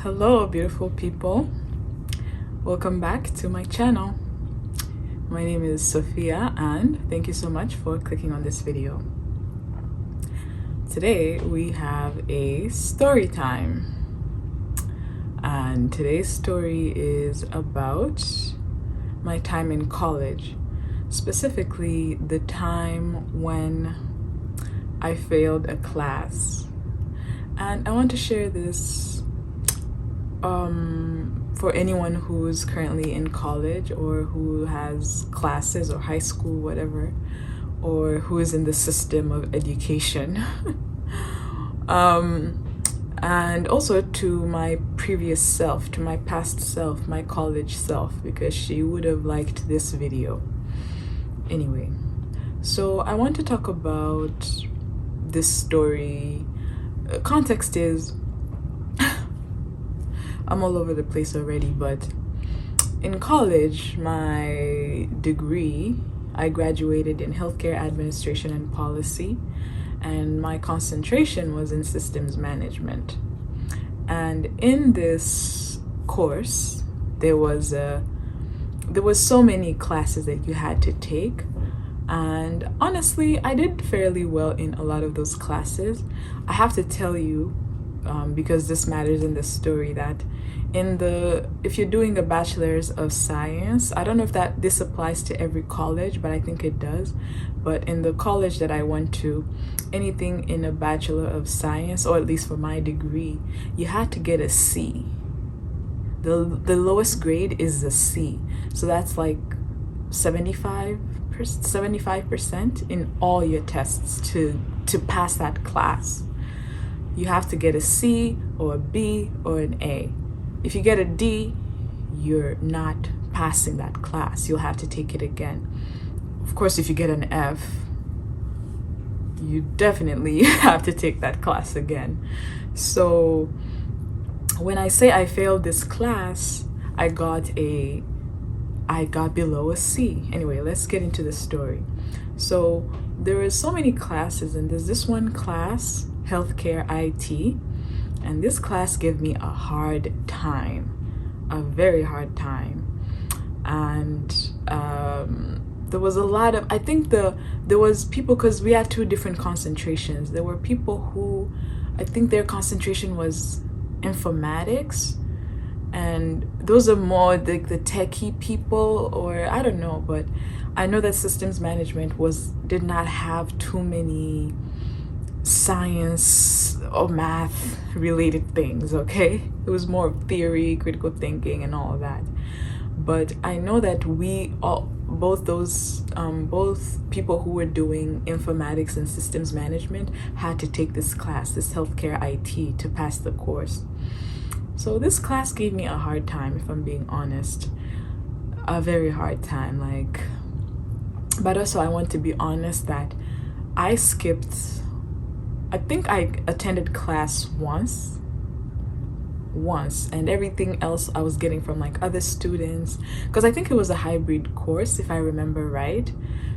Hello, beautiful people. Welcome back to my channel. My name is Sophia, and thank you so much for clicking on this video. Today we have a story time, and today's story is about my time in college, specifically the time when I failed a class. And I want to share this for anyone who's currently in college or who has classes or high school, whatever, or who is in the system of education. And also to my previous self, to my past self, my college self, because she would have liked this video. Anyway, so I want to talk about this story. Context is I'm all over the place already, but in college, my degree, I graduated in healthcare administration and policy, and my concentration was in systems management. And in this course, there was so many classes that you had to take. And honestly, I did fairly well in a lot of those classes. I have to tell you, because this matters in the story, that if you're doing a bachelor's of science, I don't know if this applies to every college, but I think it does. But in the college that I went to, anything in a bachelor of science, or at least for my degree, you had to get a C. The lowest grade is a C, so that's like 75% in all your tests to pass that class. You have to get a C or a B or an A. If you get a D, you're not passing that class. You'll have to take it again. Of course, if you get an F, you definitely have to take that class again. So when I say I failed this class, I got below a C. Anyway, let's get into the story. So there are so many classes, and there's this one class, healthcare IT, and this class gave me a hard time, a very hard time. And there was a lot of, I think there was people, because we had two different concentrations. There were people who, I think their concentration was informatics, and those are more like the techie people, or I don't know, but I know that systems management did not have too many science or math related things. Okay, it was more theory, critical thinking, and all of that. But I know that both people who were doing informatics and systems management had to take this class, this healthcare IT, to pass the course. So this class gave me a hard time, if I'm being honest, a very hard time. But also I want to be honest that I think I attended class once, and everything else I was getting from like other students, because I think it was a hybrid course, if I remember right.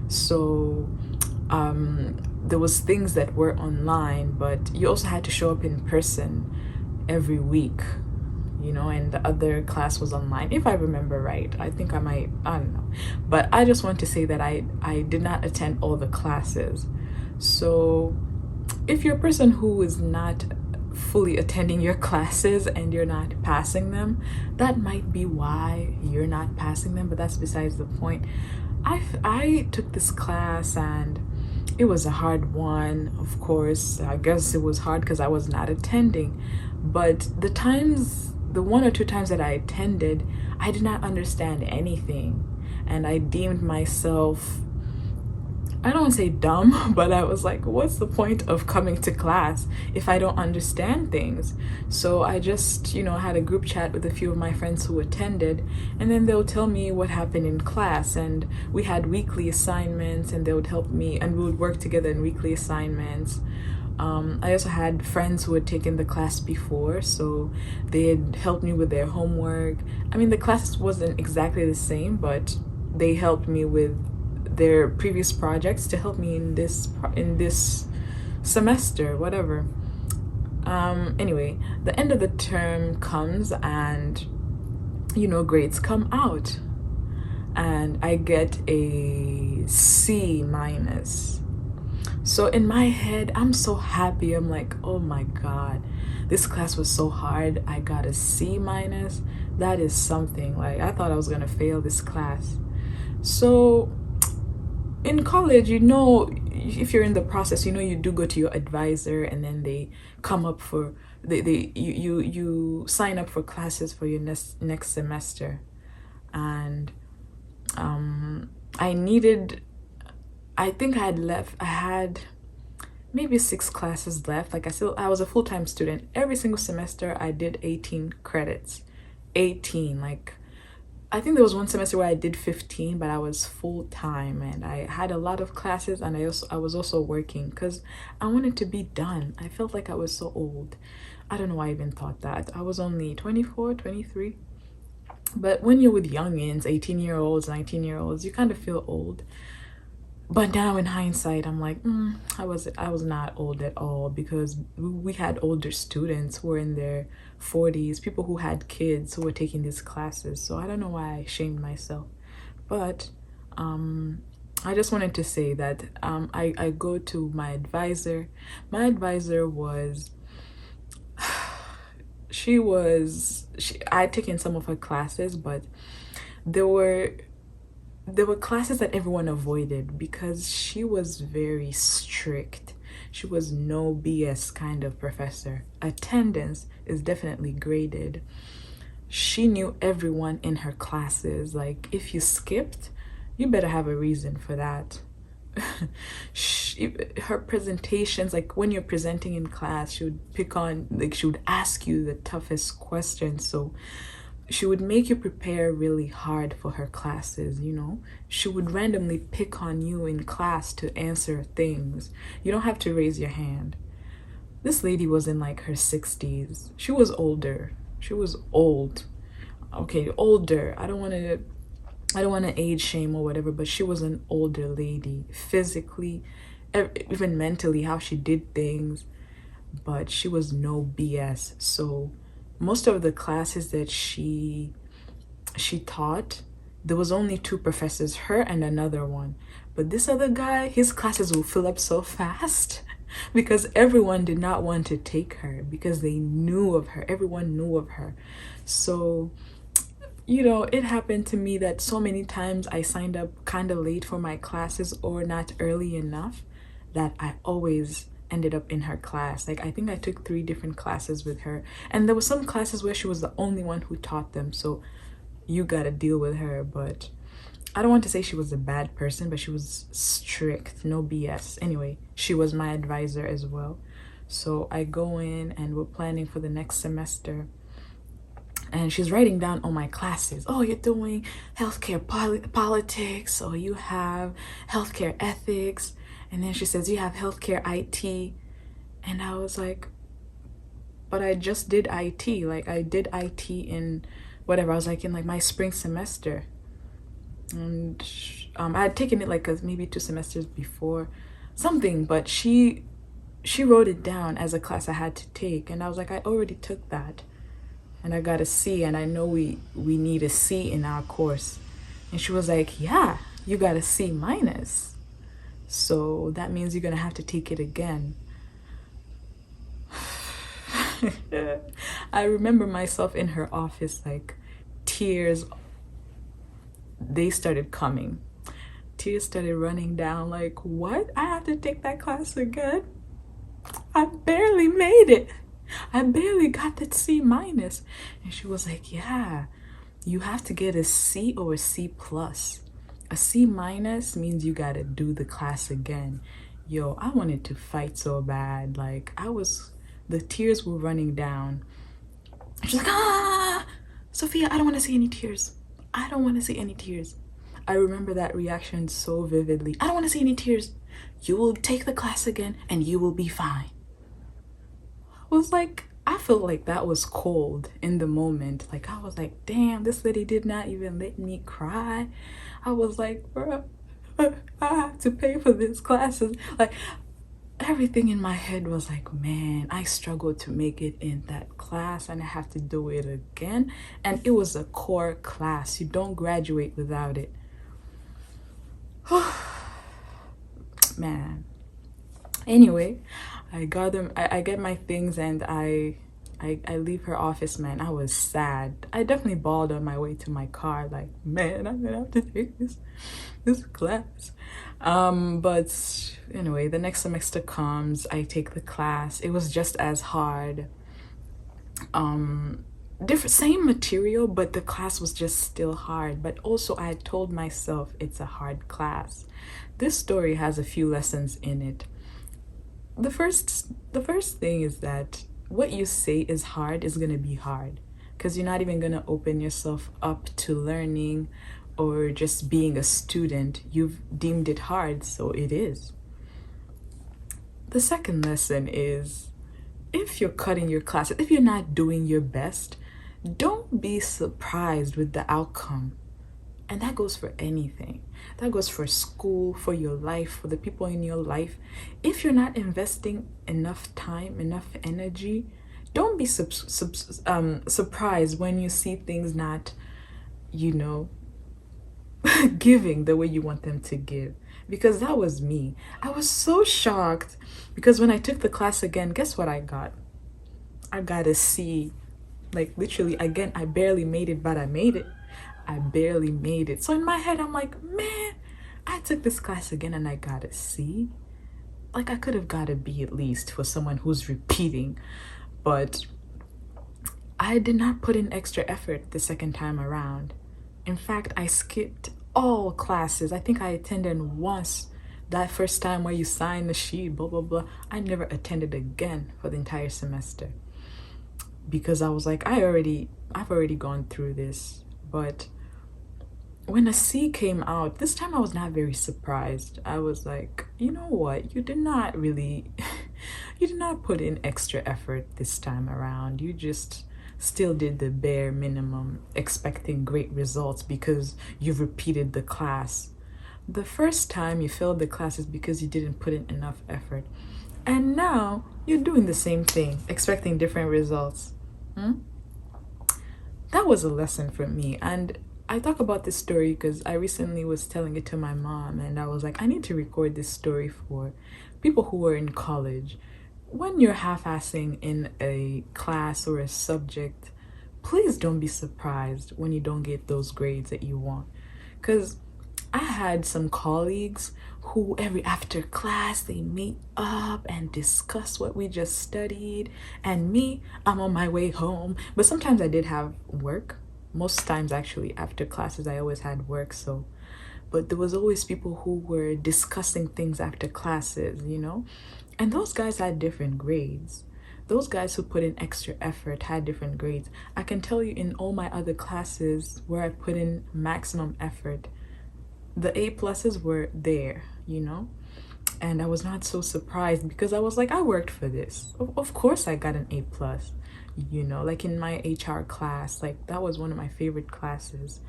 So there was things that were online, but you also had to show up in person every week, and the other class was online, if I remember right. I think I don't know, but I just want to say that I did not attend all the classes. So if you're a person who is not fully attending your classes and you're not passing them, that might be why you're not passing them, but that's besides the point. I took this class, and it was a hard one, of course. I guess it was hard because I was not attending, but the one or two times that I attended, I did not understand anything, and I deemed myself, I don't want to say dumb, but I was like, what's the point of coming to class if I don't understand things? So I just, had a group chat with a few of my friends who attended, and then they'll tell me what happened in class. And we had weekly assignments, and they would help me, and we would work together in weekly assignments. I also had friends who had taken the class before, so they had helped me with their homework. I mean, the class wasn't exactly the same, but they helped me with their previous projects to help me in this semester, whatever. Anyway, the end of the term comes and grades come out, and I get a C minus. So in my head, I'm so happy. I'm like, oh my God, this class was so hard. I got a C minus. That is something. Like, I thought I was gonna fail this class. So in college, if you're in the process, you do go to your advisor, and then they come up for you sign up for classes for your next semester. And I needed, I think I had maybe 6 classes left. Like, I was a full-time student. Every single semester I did 18 credits. 18. Like, I think there was one semester where I did 15, but I was full-time and I had a lot of classes, and I was also working because I wanted to be done. I felt like I was so old. I don't know why I even thought that. I was only 24, 23. But when you're with youngins, 18-year-olds, 19-year-olds, you kind of feel old. But now in hindsight, I'm like, I was not old at all, because we had older students who were in their 40s, people who had kids who were taking these classes. So I don't know why I shamed myself. But I just wanted to say that I go to my advisor. My advisor was, I had taken some of her classes, but there were classes that everyone avoided because she was very strict. She was no BS kind of professor. Attendance is definitely graded. She knew everyone in her classes. Like, if you skipped, you better have a reason for that. Her presentations, like when you're presenting in class, she would ask you the toughest questions. So she would make you prepare really hard for her classes. She would randomly pick on you in class to answer things. You don't have to raise your hand. This lady was in like her 60s. She was older. She was old. Okay, older. I don't want to age shame or whatever, but she was an older lady, physically, even mentally, how she did things. But she was no BS. So most of the classes that she taught, there was only 2 professors, her and another one. But this other guy, his classes will fill up so fast because everyone did not want to take her because they knew of her. Everyone knew of her. So it happened to me that so many times I signed up kind of late for my classes or not early enough that I always ended up in her class. Like, I think I took 3 different classes with her, and there were some classes where she was the only one who taught them, so you gotta deal with her. But I don't want to say she was a bad person, but she was strict, no BS. Anyway, she was my advisor as well. So I go in and we're planning for the next semester, and she's writing down all my classes. Oh, you're doing healthcare politics, or you have healthcare ethics. And then she says, you have healthcare IT. And I was like, but I just did IT. Like, I did IT in whatever. I was like in like my spring semester. And I had taken it like maybe 2 semesters before something, but she wrote it down as a class I had to take. And I was like, I already took that. And I got a C, and I know we need a C in our course. And she was like, yeah, you got a C minus. So that means you're gonna have to take it again. I remember myself in her office, like, tears, they started coming. Tears started running down, like, what? I have to take that class again? I barely made it. I barely got that C minus. And she was like, yeah, you have to get a C or a C plus. A C minus means you gotta do the class again. Yo, I wanted to fight so bad. Like, the tears were running down. She's like, Sophia, I don't want to see any tears. I don't want to see any tears. I remember that reaction so vividly. I don't want to see any tears. You will take the class again and you will be fine. I was like, I felt like that was cold in the moment. Like, I was like, damn, this lady did not even let me cry. I was like, bro, I have to pay for these classes. Like, everything in my head was like, man, I struggled to make it in that class and I have to do it again. And it was a core class. You don't graduate without it. Man. Anyway, I got them. I get my things and I leave her office, man. I was sad. I definitely bawled on my way to my car, like, man, I'm gonna have to take this class. But anyway, the next semester comes, I take the class. It was just as hard. Different, same material, but the class was just still hard. But also I had told myself it's a hard class. This story has a few lessons in it. The first thing is that what you say is hard is going to be hard, because you're not even going to open yourself up to learning or just being a student. You've deemed it hard, so it is. The second lesson is, if you're cutting your classes, if you're not doing your best, don't be surprised with the outcome. And that goes for anything. That goes for school, for your life, for the people in your life. If you're not investing enough time, enough energy, don't be surprised when you see things not, you know, giving the way you want them to give. Because that was me. I was so shocked because when I took the class again, guess what I got? I got a C. Like, literally, again, I barely made it, but I made it. I barely made it. So in my head, I'm like, man, I took this class again and I got a C. Like, I could have got a B at least for someone who's repeating. But I did not put in extra effort the second time around. In fact, I skipped all classes. I think I attended once, that first time where you sign the sheet, blah, blah, blah. I never attended again for the entire semester because I was like, I've already gone through this. But when a C came out, this time I was not very surprised. I was like, you know what? You did not put in extra effort this time around. You just still did the bare minimum, expecting great results because you've repeated the class. The first time you failed the class is because you didn't put in enough effort. And now you're doing the same thing, expecting different results. That was a lesson for me. And I talk about this story because I recently was telling it to my mom and I was like, I need to record this story for people who are in college. When you're half-assing in a class or a subject, please don't be surprised when you don't get those grades that you want. Because I had some colleagues who after class they meet up and discuss what we just studied, and me, I'm on my way home. But sometimes I did have work. Most times actually after classes I always had work, so but there was always people who were discussing things after classes, you know? And those guys had different grades. Those guys who put in extra effort had different grades. I can tell you in all my other classes where I put in maximum effort, the A pluses were there, you know? And I was not so surprised because I was like, I worked for this. Of course I got an A plus, you know, like in my HR class, like that was one of my favorite classes.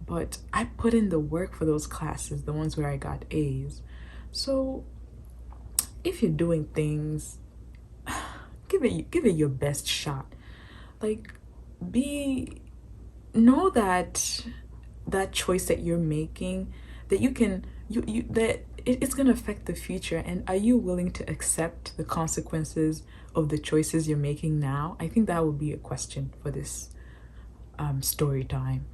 But I put in the work for those classes, the ones where I got A's. So if you're doing things, give it your best shot. Like, know that choice that you're making, that you can that it's going to affect the future, and are you willing to accept the consequences of the choices you're making now? I think that would be a question for this story time.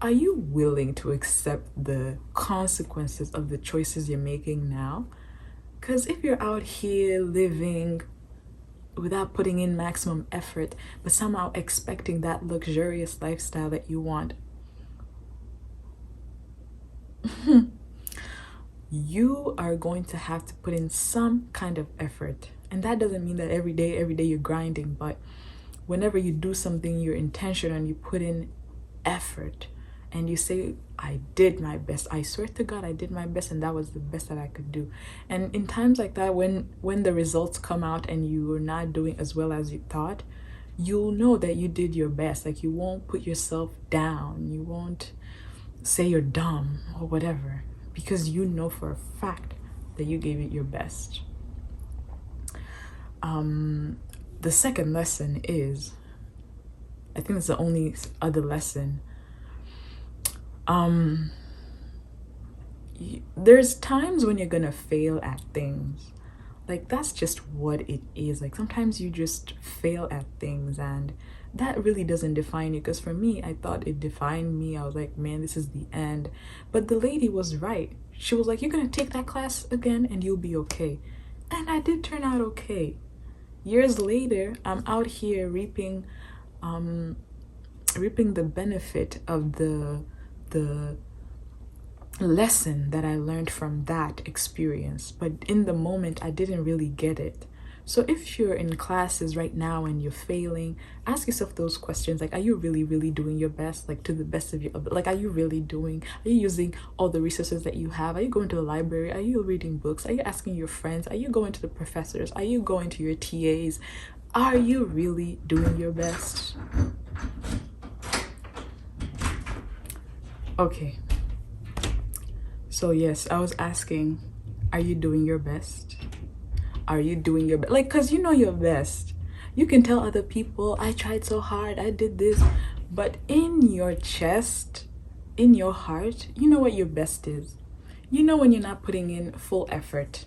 Are you willing to accept the consequences of the choices you're making now? Because if you're out here living without putting in maximum effort, but somehow expecting that luxurious lifestyle that you want, you are going to have to put in some kind of effort. And that doesn't mean that every day you're grinding, but whenever you do something, you're intentional and you put in effort and you say, I did my best. I swear to God, I did my best, and that was the best that I could do. And in times like that, when the results come out and you are not doing as well as you thought, you'll know that you did your best. Like, you won't put yourself down. You won't say you're dumb or whatever, because you know for a fact that you gave it your best. The second lesson is, I think it's the only other lesson. There's times when you're gonna fail at things. Like, that's just what it is. Like, sometimes you just fail at things, and that really doesn't define you. Because for me, I thought it defined me. I was like, man, this is the end. But the lady was right. She was like, you're gonna take that class again and you'll be okay. And I did turn out okay. Years later, I'm out here reaping the benefit of the lesson that I learned from that experience. But in the moment, I didn't really get it. So if you're in classes right now and you're failing, ask yourself those questions. Like, are you really doing your best? Like, to the best of your, like, are you using all the resources that you have? Are you going to the library? Are you reading books? Are you asking your friends? Are you going to the professors? Are you going to your TAs? Are you really doing your best? Okay. So yes, I was asking, are you doing your best? Are you doing your best? Like, because you know your best. You can tell other people, I tried so hard, I did this. But in your chest, in your heart, you know what your best is. You know when you're not putting in full effort.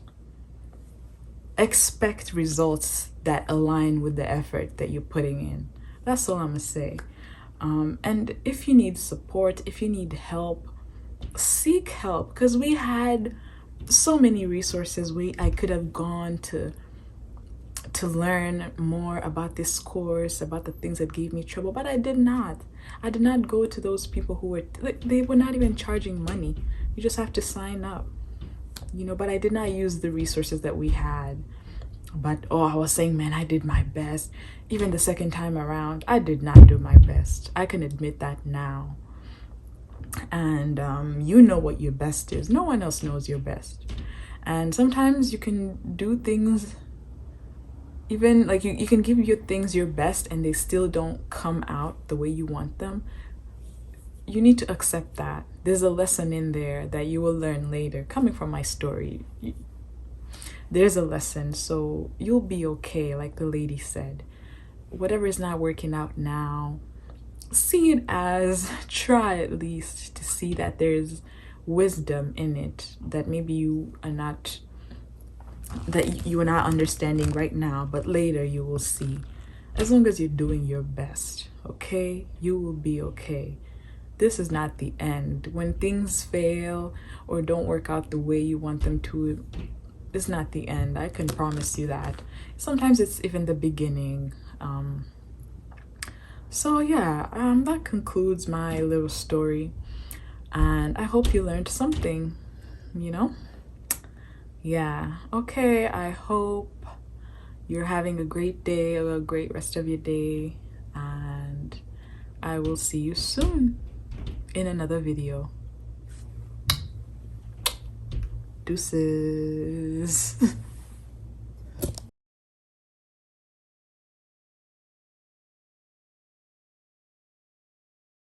Expect results that align with the effort that you're putting in. That's all I'm gonna say. And if you need support, if you need help, seek help. Because we had so many resources I could have gone to learn more about this course, about the things that gave me trouble, but I did not. I did not go to those people who were, they were not even charging money. You just have to sign up, you know. But I did not use the resources that we had. But I was saying, man, I did my best. Even the second time around, I did not do my best. I can admit that now. And you know what your best is. No one else knows your best. And sometimes you can do things, even like you can give your things your best and they still don't come out the way you want them. You need to accept that. There's a lesson in there that you will learn later. Coming from my story, there's a lesson, so you'll be okay. Like the lady said, whatever is not working out now, see it as, try at least to see that there's wisdom in it that maybe you are not understanding right now, but later you will see. As long as you're doing your best, okay, you will be okay. This is not the end. When things fail or don't work out the way you want them to, it's not the end. I can promise you that. Sometimes it's even the beginning. So yeah, that concludes my little story, and I hope you learned something, you know. Yeah, okay, I hope you're having a great day or a great rest of your day, and I will see you soon in another video. Deuces.